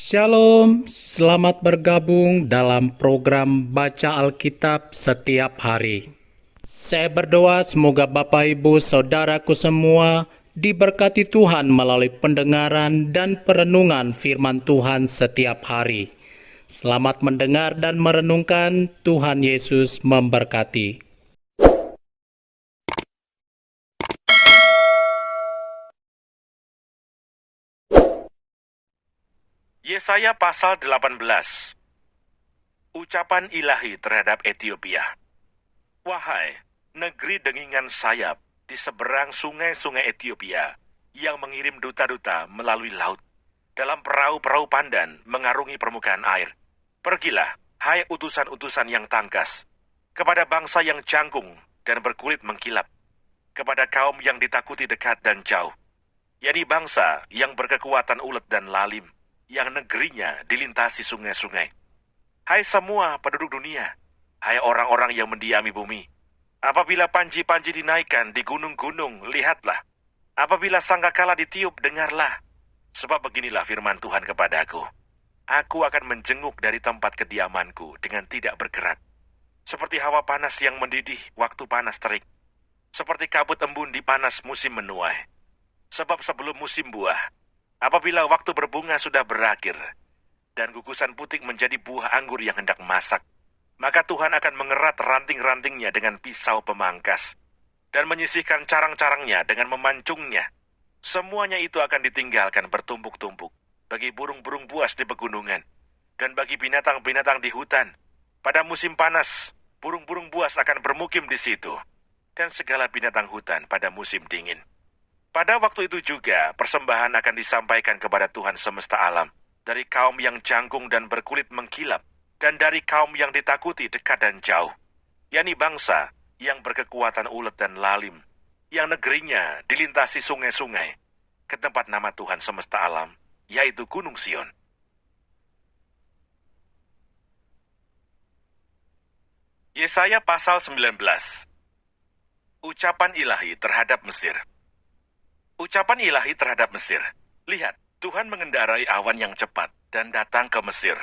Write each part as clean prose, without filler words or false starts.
Shalom, selamat bergabung dalam program Baca Alkitab setiap hari. Saya berdoa semoga Bapak Ibu Saudaraku semua diberkati Tuhan melalui pendengaran dan perenungan firman Tuhan setiap hari. Selamat mendengar dan merenungkan. Tuhan Yesus memberkati. Yesaya pasal 18. Ucapan ilahi terhadap Ethiopia. Wahai negeri dengingan sayap di seberang sungai-sungai Ethiopia yang mengirim duta-duta melalui laut dalam perahu-perahu pandan mengarungi permukaan air. Pergilah, hai utusan-utusan yang tangkas, kepada bangsa yang jangkung dan berkulit mengkilap, kepada kaum yang ditakuti dekat dan jauh, yakni bangsa yang berkekuatan ulet dan lalim, yang negerinya dilintasi sungai-sungai. Hai semua penduduk dunia, hai orang-orang yang mendiami bumi, apabila panji-panji dinaikkan di gunung-gunung, lihatlah. Apabila sangkakala ditiup, dengarlah. Sebab beginilah firman Tuhan kepadaku. Aku akan menjenguk dari tempat kediamanku dengan tidak bergerak. Seperti hawa panas yang mendidih waktu panas terik. Seperti kabut embun di panas musim menuai. Sebab sebelum musim buah, apabila waktu berbunga sudah berakhir, dan gugusan putik menjadi buah anggur yang hendak masak, maka Tuhan akan mengerat ranting-rantingnya dengan pisau pemangkas, dan menyisihkan carang-carangnya dengan memancungnya. Semuanya itu akan ditinggalkan bertumpuk-tumpuk, bagi burung-burung buas di pegunungan, dan bagi binatang-binatang di hutan. Pada musim panas, burung-burung buas akan bermukim di situ, dan segala binatang hutan pada musim dingin. Pada waktu itu juga, persembahan akan disampaikan kepada Tuhan semesta alam, dari kaum yang jangkung dan berkulit mengkilap, dan dari kaum yang ditakuti dekat dan jauh, yakni bangsa yang berkekuatan ulet dan lalim, yang negerinya dilintasi sungai-sungai, ke tempat nama Tuhan semesta alam, yaitu Gunung Sion. Yesaya pasal 19. Ucapan ilahi terhadap Mesir. Ucapan ilahi terhadap Mesir. Lihat, Tuhan mengendarai awan yang cepat dan datang ke Mesir.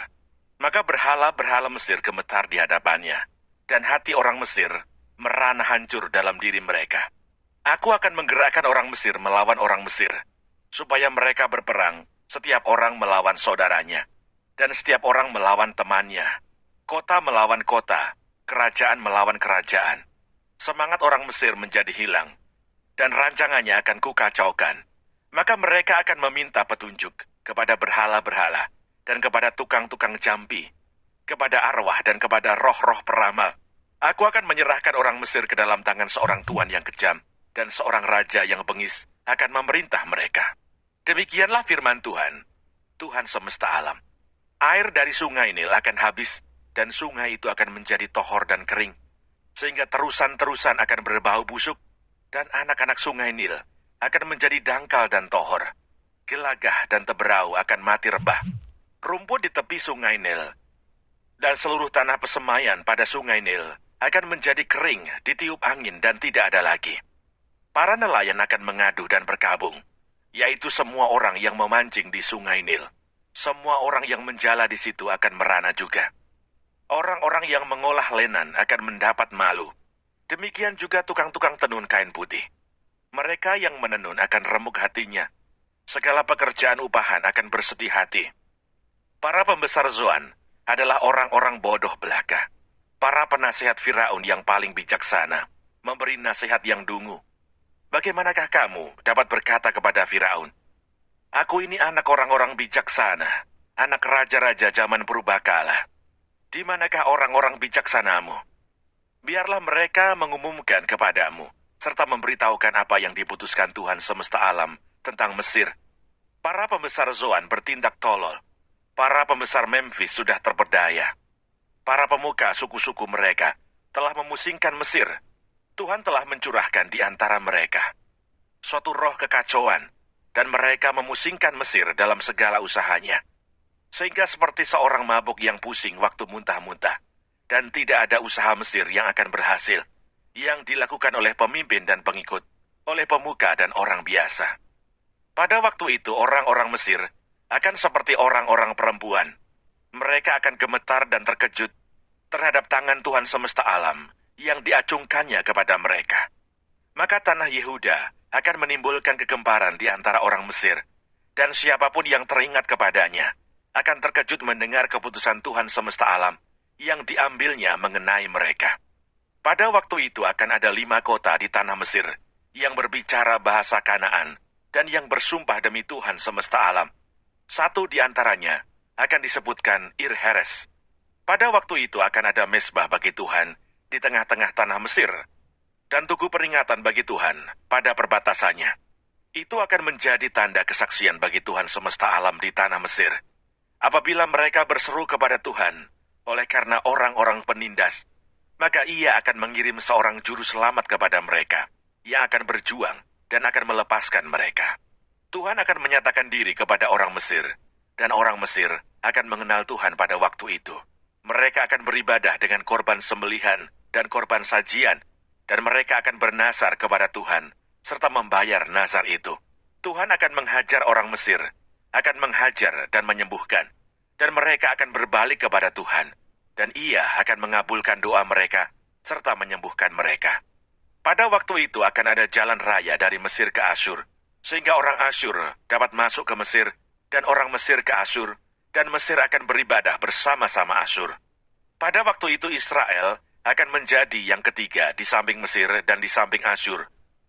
Maka berhala-berhala Mesir gemetar di hadapannya, dan hati orang Mesir merana hancur dalam diri mereka. Aku akan menggerakkan orang Mesir melawan orang Mesir, supaya mereka berperang, setiap orang melawan saudaranya, dan setiap orang melawan temannya. Kota melawan kota, kerajaan melawan kerajaan. Semangat orang Mesir menjadi hilang, dan rancangannya akan kukacaukan. Maka mereka akan meminta petunjuk kepada berhala-berhala, dan kepada tukang-tukang jampi, kepada arwah dan kepada roh-roh peramal. Aku akan menyerahkan orang Mesir ke dalam tangan seorang tuan yang kejam, dan seorang raja yang bengis akan memerintah mereka. Demikianlah firman Tuhan, Tuhan semesta alam. Air dari sungai Nil akan habis, dan sungai itu akan menjadi tohor dan kering, sehingga terusan-terusan akan berbau busuk, dan anak-anak sungai Nil akan menjadi dangkal dan tohor. Gelagah dan teberau akan mati rebah. Rumput di tepi sungai Nil dan seluruh tanah pesemaian pada sungai Nil akan menjadi kering, ditiup angin dan tidak ada lagi. Para nelayan akan mengadu dan berkabung, yaitu semua orang yang memancing di sungai Nil. Semua orang yang menjala di situ akan merana juga. Orang-orang yang mengolah lenan akan mendapat malu. Demikian juga tukang-tukang tenun kain putih. Mereka yang menenun akan remuk hatinya. Segala pekerjaan upahan akan bersedih hati. Para pembesar Zoan adalah orang-orang bodoh belaka. Para penasihat Firaun yang paling bijaksana memberi nasihat yang dungu. Bagaimanakah kamu dapat berkata kepada Firaun, "Aku ini anak orang-orang bijaksana, anak raja-raja zaman purbakala. Di manakah orang-orang bijaksanamu? Biarlah mereka mengumumkan kepadamu, serta memberitahukan apa yang diputuskan Tuhan semesta alam tentang Mesir." Para pembesar Zoan bertindak tolol. Para pembesar Memphis sudah terpedaya. Para pemuka suku-suku mereka telah memusingkan Mesir. Tuhan telah mencurahkan di antara mereka suatu roh kekacauan, dan mereka memusingkan Mesir dalam segala usahanya, sehingga seperti seorang mabuk yang pusing waktu muntah-muntah. Dan tidak ada usaha Mesir yang akan berhasil, yang dilakukan oleh pemimpin dan pengikut, oleh pemuka dan orang biasa. Pada waktu itu orang-orang Mesir akan seperti orang-orang perempuan. Mereka akan gemetar dan terkejut terhadap tangan Tuhan semesta alam yang diacungkannya kepada mereka. Maka tanah Yehuda akan menimbulkan kegemparan di antara orang Mesir, dan siapapun yang teringat kepadanya akan terkejut mendengar keputusan Tuhan semesta alam yang diambilnya mengenai mereka. Pada waktu itu akan ada 5 kota di tanah Mesir yang berbicara bahasa Kanaan dan yang bersumpah demi Tuhan semesta alam. Satu di antaranya akan disebutkan Ir-Heres. Pada waktu itu akan ada mezbah bagi Tuhan di tengah-tengah tanah Mesir, dan tugu peringatan bagi Tuhan pada perbatasannya. Itu akan menjadi tanda kesaksian bagi Tuhan semesta alam di tanah Mesir. Apabila mereka berseru kepada Tuhan, oleh karena orang-orang penindas, maka Ia akan mengirim seorang juru selamat kepada mereka, yang akan berjuang dan akan melepaskan mereka. Tuhan akan menyatakan diri kepada orang Mesir, dan orang Mesir akan mengenal Tuhan pada waktu itu. Mereka akan beribadah dengan korban sembelihan dan korban sajian, dan mereka akan bernazar kepada Tuhan, serta membayar nazar itu. Tuhan akan menghajar orang Mesir, akan menghajar dan menyembuhkan, dan mereka akan berbalik kepada Tuhan, dan Ia akan mengabulkan doa mereka, serta menyembuhkan mereka. Pada waktu itu akan ada jalan raya dari Mesir ke Asyur, sehingga orang Asyur dapat masuk ke Mesir, dan orang Mesir ke Asyur, dan Mesir akan beribadah bersama-sama Asyur. Pada waktu itu Israel akan menjadi yang ketiga di samping Mesir dan di samping Asyur,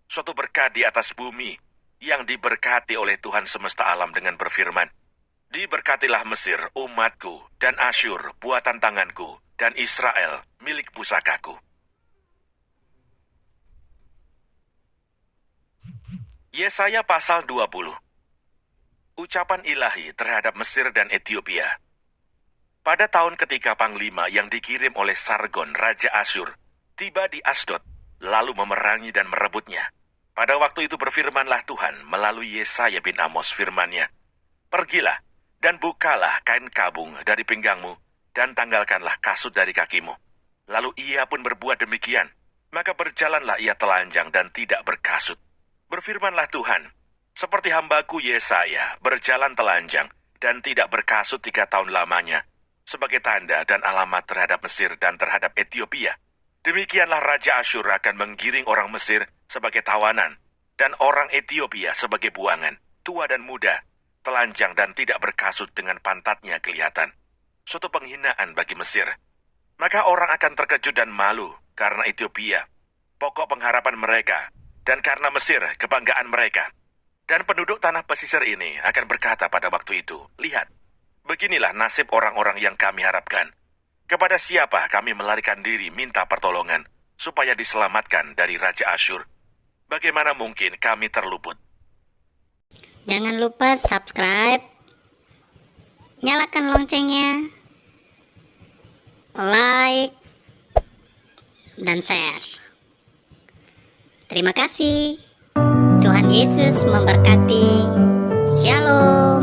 suatu berkat di atas bumi yang diberkati oleh Tuhan semesta alam dengan berfirman, "Diberkatilah Mesir, umatku, dan Asyur, buatan tanganku, dan Israel, milik pusakaku." Yesaya pasal 20. Ucapan ilahi terhadap Mesir dan Ethiopia. Pada tahun ketiga panglima yang dikirim oleh Sargon, Raja Asyur, tiba di Asdod, lalu memerangi dan merebutnya. Pada waktu itu berfirmanlah Tuhan melalui Yesaya bin Amos firman-Nya, "Pergilah dan bukalah kain kabung dari pinggangmu, dan tanggalkanlah kasut dari kakimu." Lalu ia pun berbuat demikian, maka berjalanlah ia telanjang dan tidak berkasut. Berfirmanlah Tuhan, "Seperti hambaku Yesaya berjalan telanjang dan tidak berkasut 3 tahun lamanya, sebagai tanda dan alamat terhadap Mesir dan terhadap Ethiopia. Demikianlah Raja Asyur akan menggiring orang Mesir sebagai tawanan, dan orang Ethiopia sebagai buangan, tua dan muda, telanjang dan tidak berkasut dengan pantatnya kelihatan. Suatu penghinaan bagi Mesir. Maka orang akan terkejut dan malu karena Ethiopia, pokok pengharapan mereka, dan karena Mesir, kebanggaan mereka. Dan penduduk tanah pesisir ini akan berkata pada waktu itu, 'Lihat, beginilah nasib orang-orang yang kami harapkan. Kepada siapa kami melarikan diri minta pertolongan, supaya diselamatkan dari Raja Asyur? Bagaimana mungkin kami terluput?'" Jangan lupa subscribe, nyalakan loncengnya, like, dan share. Terima kasih. Tuhan Yesus memberkati. Shalom.